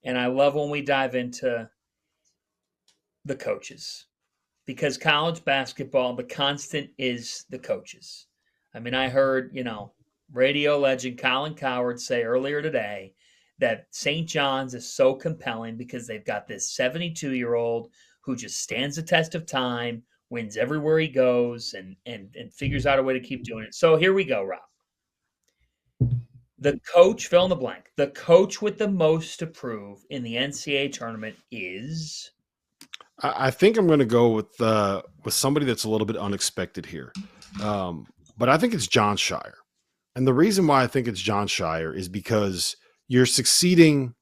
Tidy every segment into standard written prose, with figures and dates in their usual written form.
And I love when we dive into the coaches because college basketball, the constant is the coaches. I mean, I heard, radio legend Colin Coward say earlier today that St. John's is so compelling because they've got this 72-year-old who just stands the test of time, wins everywhere he goes, and figures out a way to keep doing it. So here we go, Rob. The coach, fill in the blank, the coach with the most to prove in the NCAA tournament is? I think I'm going to go with somebody that's a little bit unexpected here. But I think it's John Shire. And the reason why I think it's John Shire is because you're succeeding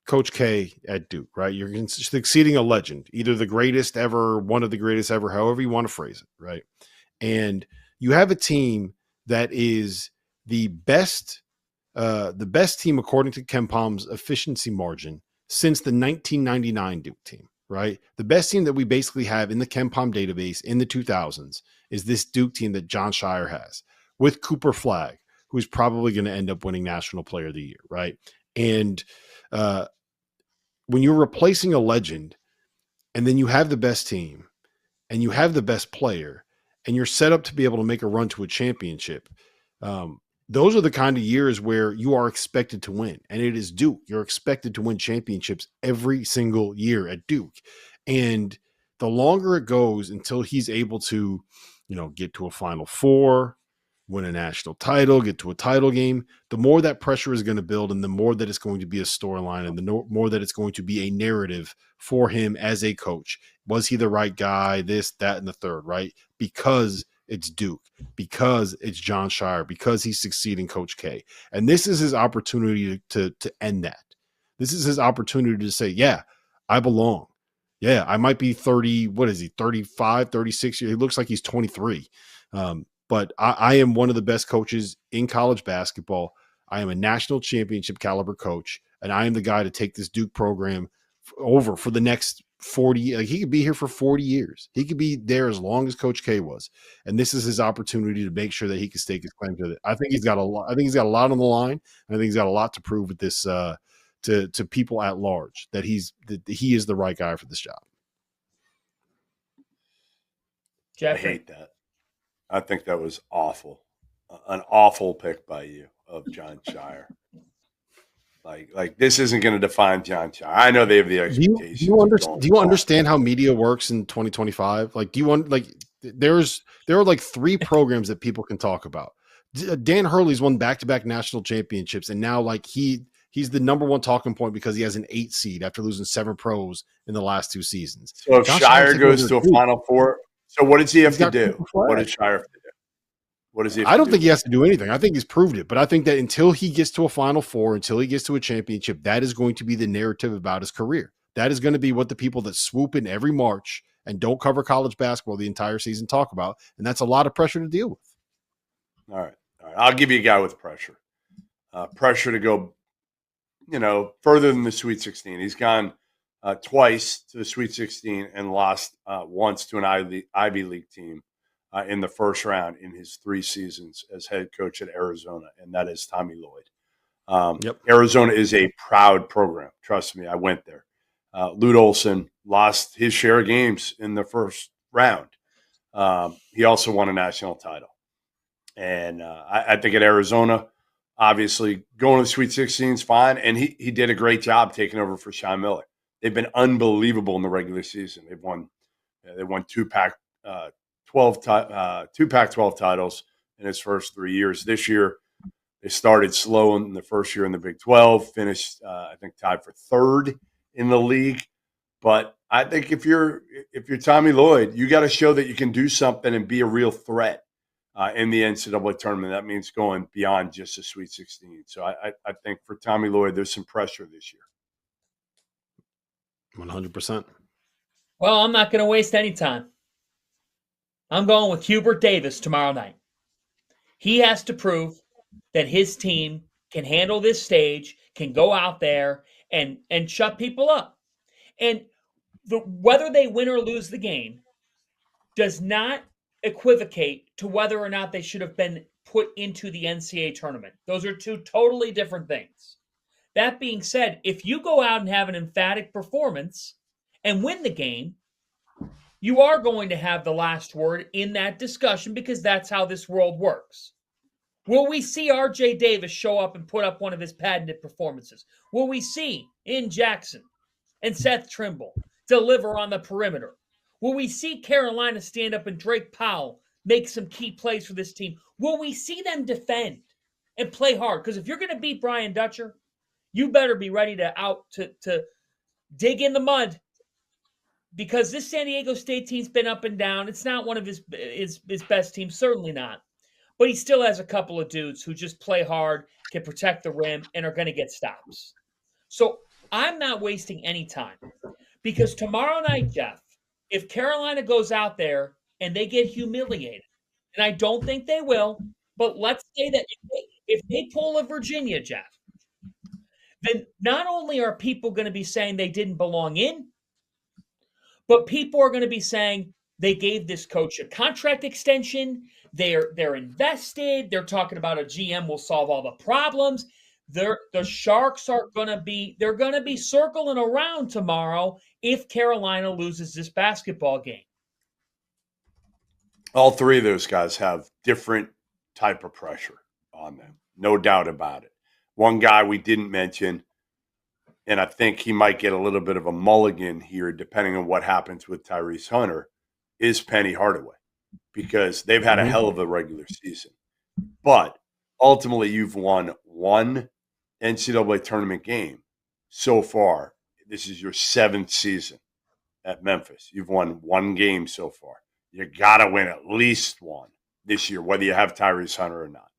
Coach K at Duke, right? You're succeeding a legend, either the greatest ever, one of the greatest ever, however you want to phrase it, right? And you have a team that is the best team according to KenPom's efficiency margin since the 1999 Duke team, right? The best team that we basically have in the KenPom database in the 2000s is this Duke team that John Shire has with Cooper Flagg, who's probably going to end up winning National Player of the Year, right? And when you're replacing a legend and then you have the best team and you have the best player and you're set up to be able to make a run to a championship, those are the kind of years where you are expected to win. And it is Duke. You're expected to win championships every single year at Duke. And the longer it goes until he's able to, get to a Final Four, win a national title, get to a title game, the more that pressure is going to build and the more that it's going to be a storyline and the more that it's going to be a narrative for him as a coach. Was he the right guy? This, that, and the third, right? Because it's Duke, because it's John Shire, because he's succeeding Coach K. And this is his opportunity to end that. This is his opportunity to say, yeah, I belong. Yeah, I might be 30, what is he, 35, 36 years? He looks like he's 23. But I am one of the best coaches in college basketball. I am a national championship caliber coach, and I am the guy to take this Duke program over for the next 40. Like, he could be here for 40 years. He could be there as long as Coach K was. And this is his opportunity to make sure that he can stake his claim to it. I think he's got a lot. I think he's got a lot on the line. And I think he's got a lot to prove with this to people at large that he is the right guy for this job. Jeffrey. I hate that. I think that was awful. An awful pick by you of John Shire. Like this isn't going to define John Shire. I know they have the expectations. Do you understand how media works in 2025? Like, there are like 3 programs that people can talk about. Dan Hurley's won back-to-back national championships, and now he's the number one talking point because he has an 8 seed after losing 7 pros in the last 2 seasons. So if Shire goes to a Final Four, so what does he have to do? What does Shire have to do? What does he have to do? I don't think he has to do anything. I think he's proved it. But I think that until he gets to a Final Four, until he gets to a championship, that is going to be the narrative about his career. That is going to be what the people that swoop in every March and don't cover college basketball the entire season talk about. And that's a lot of pressure to deal with. All right. I'll give you a guy with pressure. Pressure to go, further than the Sweet 16. He's gone twice to the Sweet 16 and lost once to an Ivy League team in the first round in his 3 seasons as head coach at Arizona, and that is Tommy Lloyd. Yep. Arizona is a proud program. Trust me, I went there. Lute Olson lost his share of games in the first round. He also won a national title. And I think at Arizona, obviously, going to the Sweet 16 is fine, and he did a great job taking over for Sean Miller. They've been unbelievable in the regular season. They won 2 Pac-12 titles in his first 3 years. This year, they started slow in the first year in the Big 12, finished I think tied for 3rd in the league. But I think if you're Tommy Lloyd, you got to show that you can do something and be a real threat in the NCAA tournament. That means going beyond just the Sweet 16. So I think for Tommy Lloyd, there's some pressure this year. 100%. Well, I'm not going to waste any time. I'm going with Hubert Davis tomorrow night. He has to prove that his team can handle this stage, can go out there and shut people up. And whether they win or lose the game does not equivocate to whether or not they should have been put into the NCAA tournament. Those are 2 totally different things. That being said, if you go out and have an emphatic performance and win the game, you are going to have the last word in that discussion because that's how this world works. Will we see R.J. Davis show up and put up one of his patented performances? Will we see in Jackson and Seth Trimble deliver on the perimeter? Will we see Carolina stand up and Drake Powell make some key plays for this team? Will we see them defend and play hard? Because if you're going to beat Brian Dutcher, you better be ready to dig in the mud, because this San Diego State team's been up and down. It's not one of his best teams, certainly not. But he still has a couple of dudes who just play hard, can protect the rim, and are going to get stops. So I'm not wasting any time, because tomorrow night, Jeff, if Carolina goes out there and they get humiliated, and I don't think they will, but let's say that if they pull a Virginia, Jeff, then not only are people going to be saying they didn't belong in, but people are going to be saying they gave this coach a contract extension. They're invested. They're talking about a GM will solve all the problems. The Sharks are going to be circling around tomorrow if Carolina loses this basketball game. All three of those guys have different type of pressure on them, no doubt about it. One guy we didn't mention, and I think he might get a little bit of a mulligan here depending on what happens with Tyrese Hunter, is Penny Hardaway, because they've had a hell of a regular season. But ultimately, you've won one NCAA tournament game so far. This is your 7th season at Memphis. You've won one game so far. You got to win at least one this year, whether you have Tyrese Hunter or not.